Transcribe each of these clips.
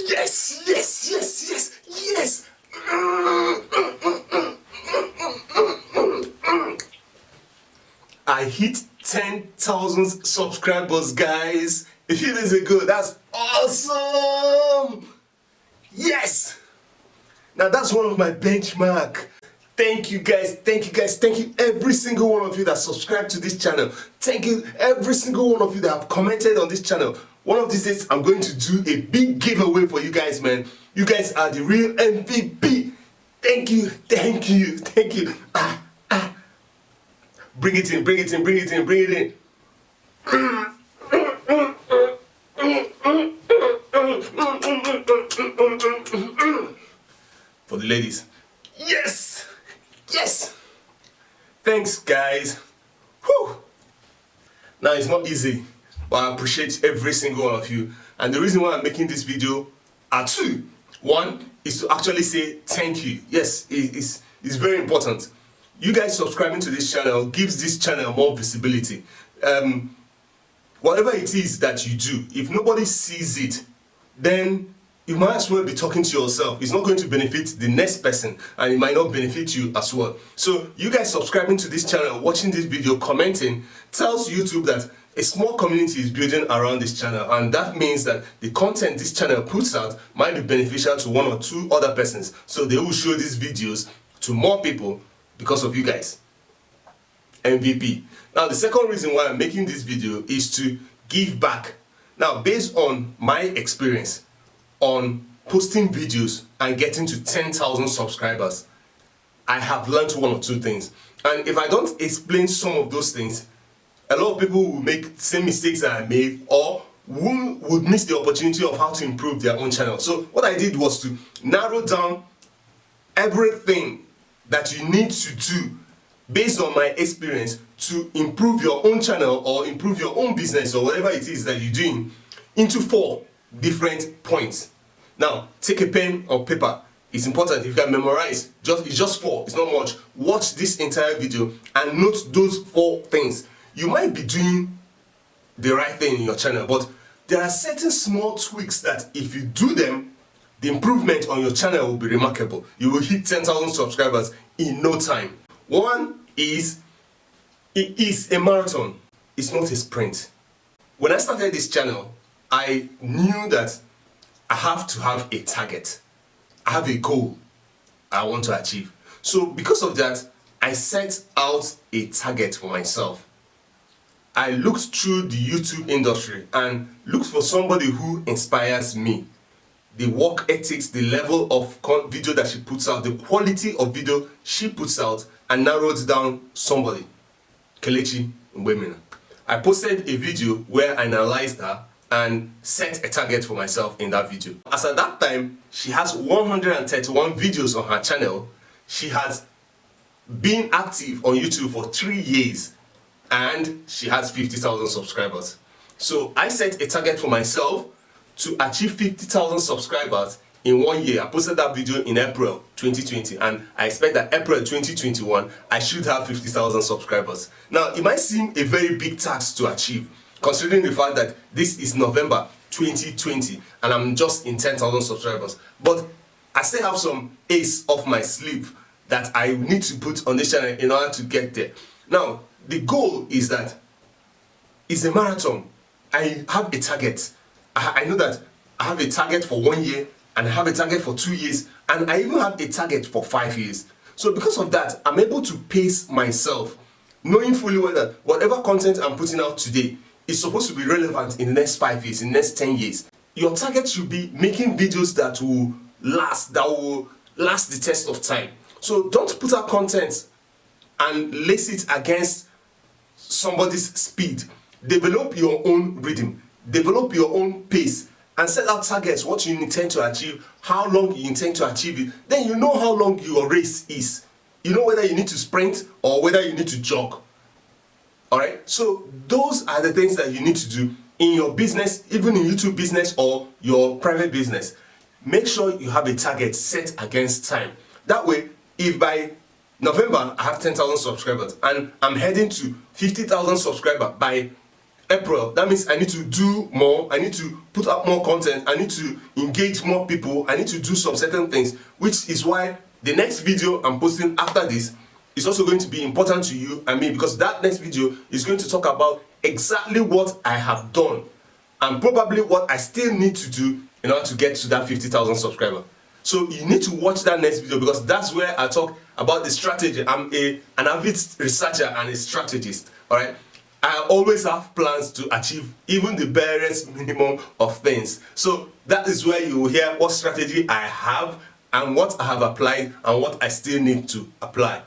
Yes, yes, yes, yes, yes. I hit 10,000 subscribers, guys. A few days ago. That's awesome. Yes. Now that's one of my benchmark. Thank you guys, thank you guys, thank you every single one of you that subscribed to this channel. Thank you every single one of you that have commented on this channel. One of these days I'm going to do a big giveaway for you guys, man. You guys are the real MVP. Thank you, thank you, thank you. Bring it in, bring it in, bring it in, bring it in. For the ladies. Yes! Yes! Thanks, guys. Whew. Now, it's not easy, but I appreciate every single one of you. And the reason why I'm making this video are two. One is to actually say thank you. Yes, it's very important. You guys subscribing to this channel gives this channel more visibility. Whatever it is that you do, if nobody sees it, then you might as well be talking to yourself. It's not going to benefit the next person, and it might not benefit you as well. So you guys subscribing to this channel, watching this video, commenting, tells YouTube that a small community is building around this channel, and that means that the content this channel puts out might be beneficial to one or two other persons. So they will show these videos to more people because of you guys. MVP. Now the second reason why I'm making this video is to give back. Now, based on my experience on posting videos and getting to 10,000 subscribers, I have learned one or two things. And if I don't explain some of those things, a lot of people will make the same mistakes that I made, or would miss the opportunity of how to improve their own channel. So what I did was to narrow down everything that you need to do based on my experience to improve your own channel or improve your own business or whatever it is that you're doing into 4 different points. Now, take a pen or paper. It's important. If you can memorize, it's just 4. It's not much. Watch this entire video and note those 4 things. You might be doing the right thing in your channel, but there are certain small tweaks that if you do them, the improvement on your channel will be remarkable. You will hit 10,000 subscribers in no time. One is, it is a marathon. It's not a sprint. When I started this channel, I knew that I have to have a target. I have a goal I want to achieve. So because of that, I set out a target for myself. I looked through the YouTube industry and looked for somebody who inspires me. The work ethics, the level of video that she puts out, the quality of video she puts out, and narrowed down somebody. Kelechi Mbemina. I posted a video where I analyzed her and set a target for myself in that video. As at that time, she has 131 videos on her channel. She has been active on YouTube for 3 years and she has 50,000 subscribers. So I set a target for myself to achieve 50,000 subscribers in 1 year. I posted that video in April 2020, and I expect that April 2021 I should have 50,000 subscribers. Now, it might seem a very big task to achieve, considering the fact that this is November 2020 and I'm just in 10,000 subscribers. But I still have some ace up my sleeve that I need to put on this channel in order to get there. Now, the goal is that it's a marathon. I have a target. I know that I have a target for 1 year, and I have a target for 2 years, and I even have a target for 5 years. So because of that, I'm able to pace myself, knowing fully well that whatever content I'm putting out today is supposed to be relevant in the next 5 years, in the next 10 years. Your target should be making videos that will last the test of time. So don't put out content and lace it against somebody's speed. Develop your own rhythm, develop your own pace, and set out targets, what you intend to achieve, how long you intend to achieve it. Then you know how long your race is. You know whether you need to sprint or whether you need to jog. Alright, so those are the things that you need to do in your business, even in YouTube business or your private business. Make sure you have a target set against time. That way, if by November I have 10,000 subscribers and I'm heading to 50,000 subscribers by April, that means I need to do more, I need to put up more content, I need to engage more people, I need to do some certain things, which is why the next video I'm posting after this is also going to be important to you and me, because that next video is going to talk about exactly what I have done and probably what I still need to do in order to get to that 50,000 subscriber. So you need to watch that next video, because that's where I talk about the strategy. I'm an avid researcher and a strategist, all right? I always have plans to achieve even the barest minimum of things. So that is where you will hear what strategy I have and what I have applied and what I still need to apply.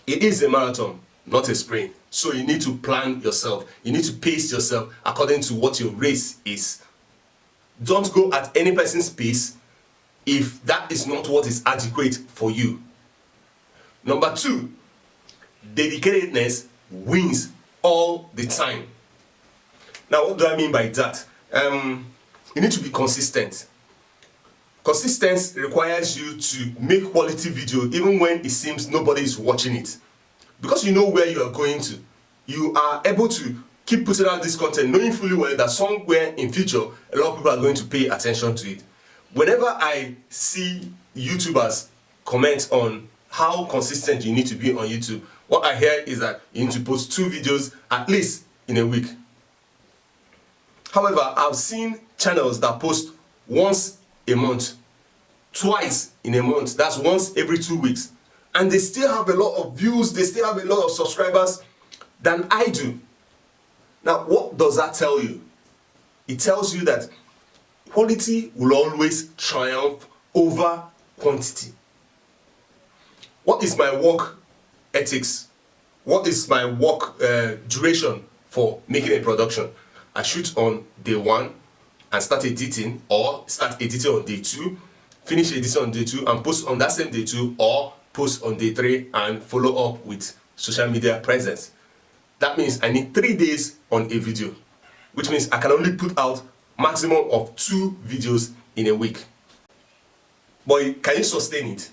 It is a marathon, not a sprint. So you need to plan yourself. You need to pace yourself according to what your race is. Don't go at any person's pace if that is not what is adequate for you. Number 2, dedicatedness wins all the time. Now, what do I mean by that? You need to be consistent. Consistency requires you to make quality video even when it seems nobody is watching it. Because you know where you are going to. You are able to keep putting out this content knowing fully well that somewhere in future a lot of people are going to pay attention to it. Whenever I see YouTubers comment on how consistent you need to be on YouTube, what I hear is that you need to post 2 videos at least in a week. However, I've seen channels that post once a month, twice in a month, that's once every 2 weeks, and they still have a lot of views, they still have a lot of subscribers than I do. Now, what does that tell you? It tells you that quality will always triumph over quantity. What is my work ethics? What is my work duration for making a production? I shoot on day 1 and start editing, or start editing on day 2, finish editing on day 2 and post on that same day 2, or post on day 3 and follow up with social media presence. That means I need 3 days on a video, which means I can only put out maximum of 2 videos in a week. But can you sustain it?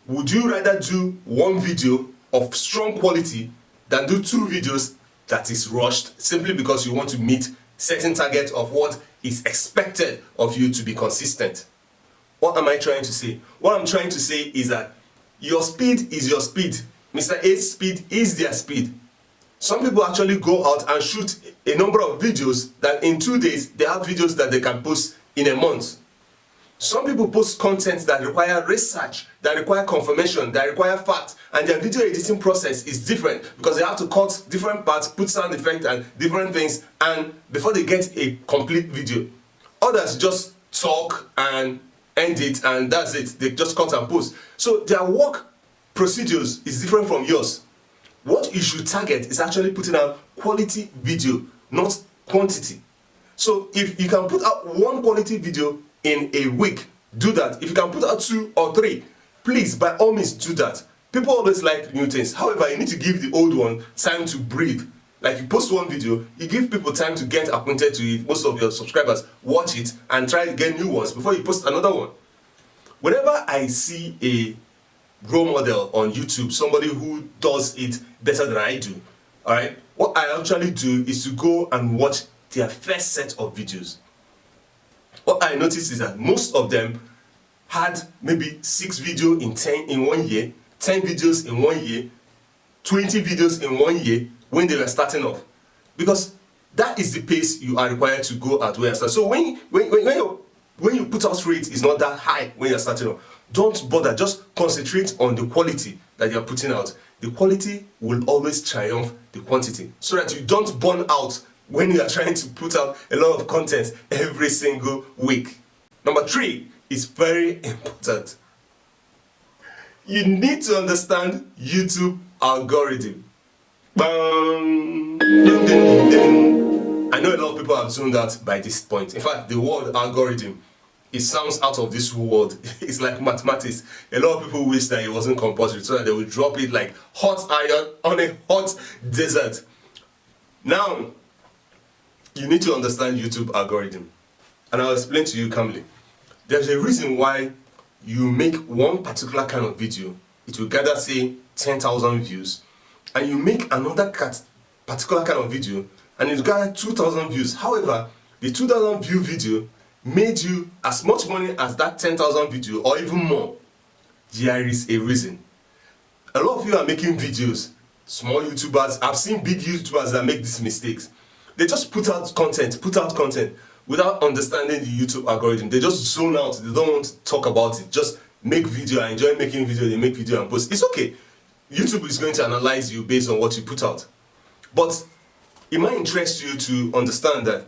Would you rather do 1 video of strong quality than do 2 videos that is rushed simply because you want to meet certain target of what is expected of you to be consistent? What am I trying to say? What I'm trying to say is that your speed is your speed. Mr. A's speed is their speed. Some people actually go out and shoot a number of videos that in 2 days they have videos that they can post in a month. Some people post content that require research, that require confirmation, that require facts, and their video editing process is different because they have to cut different parts, put sound effects and different things, and before they get a complete video. Others just talk and end it, and that's it. They just cut and post. So their work procedures is different from yours. What you should target is actually putting out quality video, not quantity. So if you can put out 1 quality video in a week, do that. If you can put out 2 or 3, please, by all means, do that. People always like new things. However, you need to give the old one time to breathe. Like, you post 1 video, you give people time to get acquainted to it. Most of your subscribers watch it and try to get new ones before you post another one. Whenever I see a role model on YouTube, somebody who does it better than I do, all right, what I actually do is to go and watch their first set of videos. What I noticed is that most of them had maybe 6 videos in 1 year, 10 videos in 1 year, 20 videos in 1 year when they were starting off. Because that is the pace you are required to go at where you start. So when you put out rate is not that high when you're starting off, don't bother, just concentrate on the quality that you're putting out. The quality will always triumph the quantity, so that you don't burn out when you are trying to put out a lot of content every single week. Number 3 is very important. You need to understand YouTube algorithm. Bang. Ding, ding, ding, ding. I know a lot of people have zoned out by this point. In fact, the word algorithm, it sounds out of this world. It's like mathematics. A lot of people wish that it wasn't compulsory so that they would drop it like hot iron on a hot desert. Now, you need to understand YouTube algorithm, and I'll explain to you calmly. There's a reason why you make one particular kind of video, it will gather, say, 10,000 views, and you make another particular kind of video and it will gather 2,000 views. However, the 2,000 view video made you as much money as that 10,000 video or even more, there is a reason. A lot of you are making videos, small YouTubers. I've seen big YouTubers that make these mistakes. They just put out content without understanding the YouTube algorithm. They just zone out. They don't want to talk about it. Just make video. I enjoy making video. They make video and post. It's okay. YouTube is going to analyze you based on what you put out. But it might interest you to understand that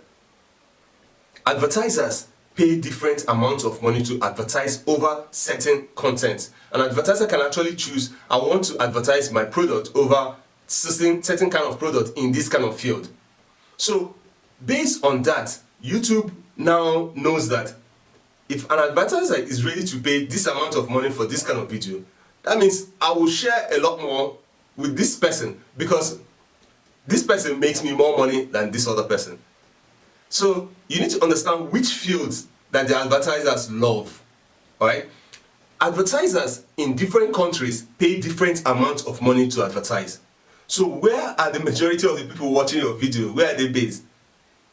advertisers pay different amounts of money to advertise over certain content. An advertiser can actually choose, I want to advertise my product over certain kind of product in this kind of field. So based on that, YouTube now knows that if an advertiser is ready to pay this amount of money for this kind of video, that means I will share a lot more with this person because this person makes me more money than this other person. So you need to understand which fields that the advertisers love. Alright? Advertisers in different countries pay different amounts of money to advertise. So where are the majority of the people watching your video? Where are they based?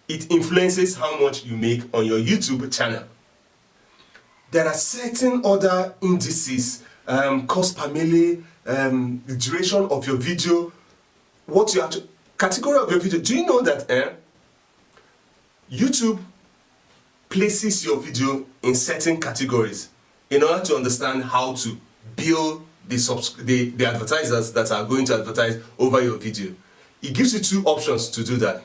It influences how much you make on your YouTube channel. There are certain other indices, cost per milli, the duration of your video, what you actually, category of your video. Do you know that YouTube places your video in certain categories in order to understand how to build the advertisers that are going to advertise over your video? It gives you two options to do that.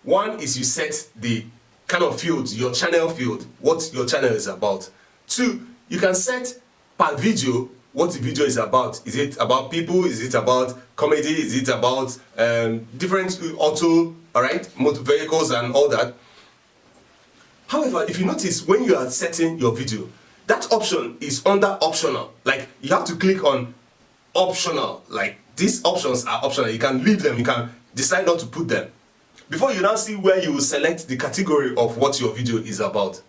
One is you set the kind of field, your channel field, what your channel is about. Two, you can set per video what the video is about. Is it about people? Is it about comedy? Is it about different auto, alright, motor vehicles and all that? However, if you notice when you are setting your video, that option is under optional. Like you have to click on optional. Like these options are optional. You can leave them. You can decide not to put them. Before you now see where you will select the category of what your video is about.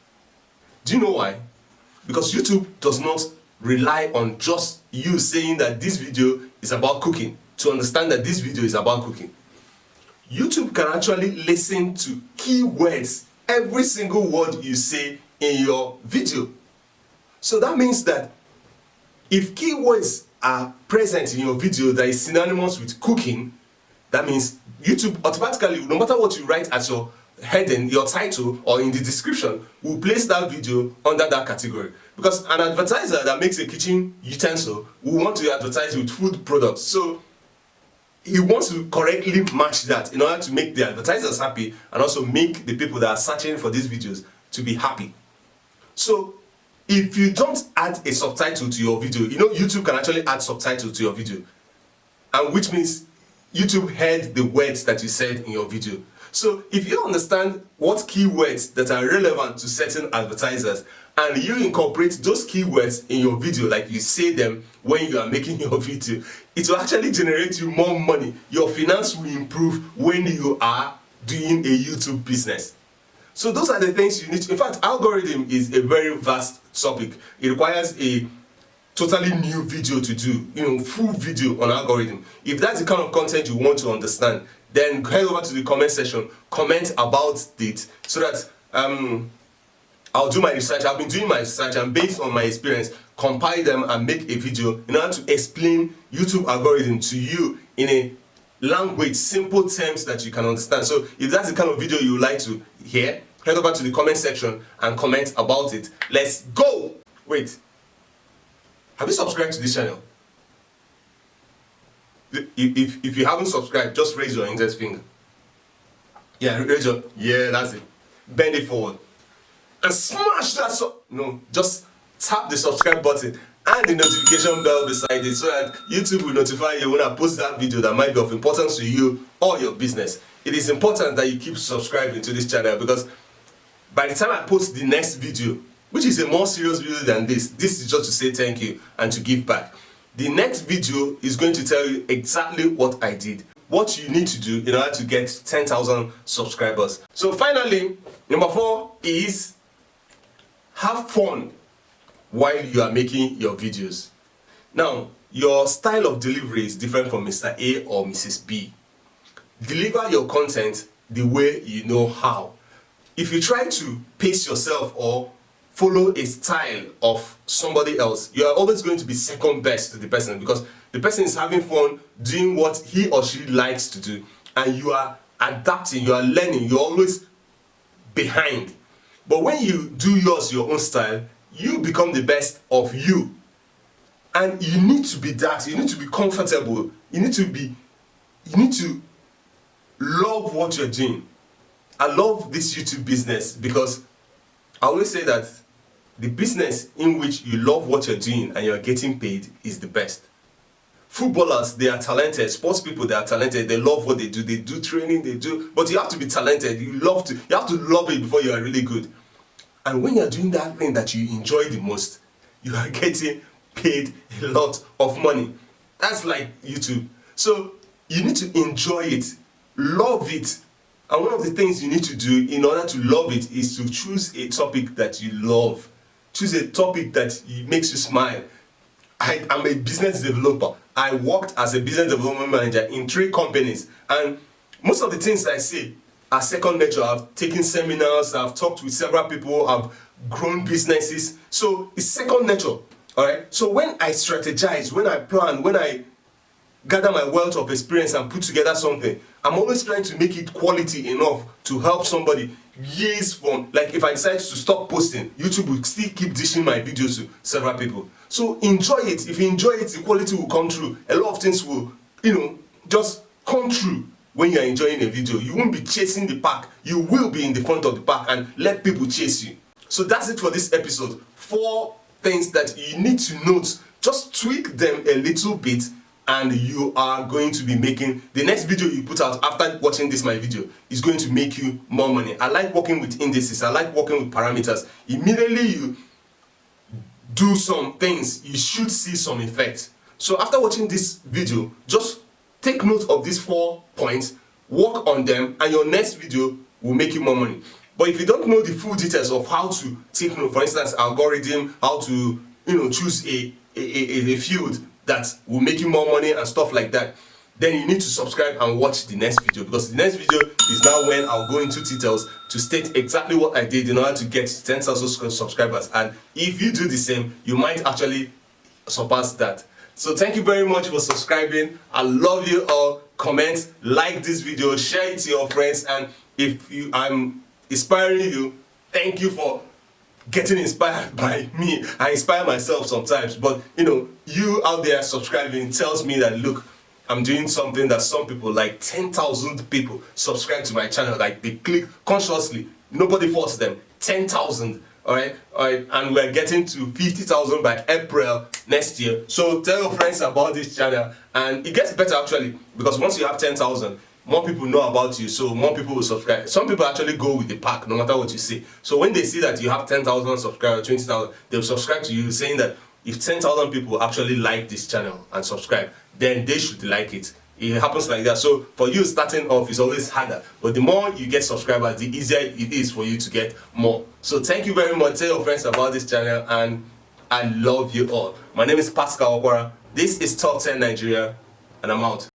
Do you know why? Because YouTube does not rely on just you saying that this video is about cooking to understand that this video is about cooking. YouTube can actually listen to keywords, every single word you say in your video. So that means that if keywords are present in your video that is synonymous with cooking, that means YouTube automatically, no matter what you write as your heading, your title, or in the description, will place that video under that category. Because an advertiser that makes a kitchen utensil will want to advertise with food products. So he wants to correctly match that in order to make the advertisers happy and also make the people that are searching for these videos to be happy. So if you don't add a subtitle to your video, you know YouTube can actually add subtitle to your video, and which means YouTube heard the words that you said in your video. So if you understand what keywords that are relevant to certain advertisers and you incorporate those keywords in your video, like you say them when you are making your video, it will actually generate you more money. Your finance will improve when you are doing a YouTube business. So those are the things you need to, in fact, algorithm is a very vast topic. It requires a totally new video to do, full video on algorithm. If that's the kind of content you want to understand, then head over to the comment section, comment about it, so that I'll do my research. I've been doing my research, and based on my experience, compile them and make a video in order to explain YouTube algorithm to you in a language, simple terms that you can understand. So if that's the kind of video you would like to hear, head over to the comment section and comment about it. Let's go! Wait, have you subscribed to this channel? If you haven't subscribed, just raise your index finger. Yeah, raise your, yeah, that's it. Bend it forward and smash that no, just tap the subscribe button and the notification bell beside it so that YouTube will notify you when I post that video that might be of importance to you or your business. It is important that you keep subscribing to this channel, because by the time I post the next video, which is a more serious video than this is just to say thank you and to give back. The next video is going to tell you exactly what I did, what you need to do in order to get 10,000 subscribers. So finally, number 4 is have fun while you are making your videos. Now, your style of delivery is different from Mr. A or Mrs. B. Deliver your content the way you know how. if you try to pace yourself or follow a style of somebody else, you are always going to be second best to the person, because the person is having fun doing what he or she likes to do, and you are adapting, you are learning, you're always behind. But when you do yours, your own style, you become the best of you. And you need to be that. You need to be comfortable. You need to love what you're doing. I love this YouTube business because I always say that the business in which you love what you're doing and you're getting paid is the best. Footballers, they are talented. Sports people, they are talented. They love what they do. They do training, they do. But you have to be talented. You have to love it before you are really good. And when you're doing that thing that you enjoy the most, you are getting paid a lot of money. That's like YouTube. So you need to enjoy it, love it. And one of the things you need to do in order to love it is to choose a topic that you love. Choose a topic that makes you smile. I'm a business developer. I worked as a business development manager in 3 companies, and most of the things I say are second nature. I've taken seminars, I've talked with several people, I've grown businesses, so it's second nature. Alright, so when I strategize, when I plan, when I gather my wealth of experience and put together something, I'm always trying to make it quality enough to help somebody years from, like if I decide to stop posting, YouTube will still keep dishing my videos to several people. So enjoy it. If you enjoy it, the quality will come through. A lot of things will, just come true when you're enjoying a video. You won't be chasing the pack. You will be in the front of the pack and let people chase you. So that's it for this episode. 4 things that you need to note. Just tweak them a little bit and you are going to be making the next video you put out after watching this my video is going to make you more money. I like working with indices. I like working with parameters. Immediately you do some things, you should see some effect. So after watching this video, just take note of these 4 points, work on them, and your next video will make you more money. But if you don't know the full details of how to take note, for instance, algorithm, how to choose a field that will make you more money and stuff like that, then you need to subscribe and watch the next video, because the next video is now when I'll go into details to state exactly what I did in order to get 10,000 subscribers. And if you do the same, you might actually surpass that. So thank you very much for subscribing. I love you all. Comment, like this video, share it to your friends, and if I'm inspiring you, thank you for getting inspired by me. I inspire myself sometimes, but you out there subscribing tells me that, look, I'm doing something that some people, like 10,000 people, subscribe to my channel. Like they click consciously. Nobody forced them. 10,000. Alright, and we're getting to 50,000 by April next year. So tell your friends about this channel, and it gets better actually, because once you have 10,000, more people know about you, so more people will subscribe. Some people actually go with the pack, no matter what you say. So when they see that you have 10,000 subscribers, 20,000, they'll subscribe to you, saying that if 10,000 people actually like this channel and subscribe, then they should like it. It happens like that. So for you, starting off is always harder, but the more you get subscribers, the easier it is for you to get more. So thank you very much. Tell your friends about this channel, and I love you all. My name is Paschal. This is Top 10 Nigeria, and I'm out.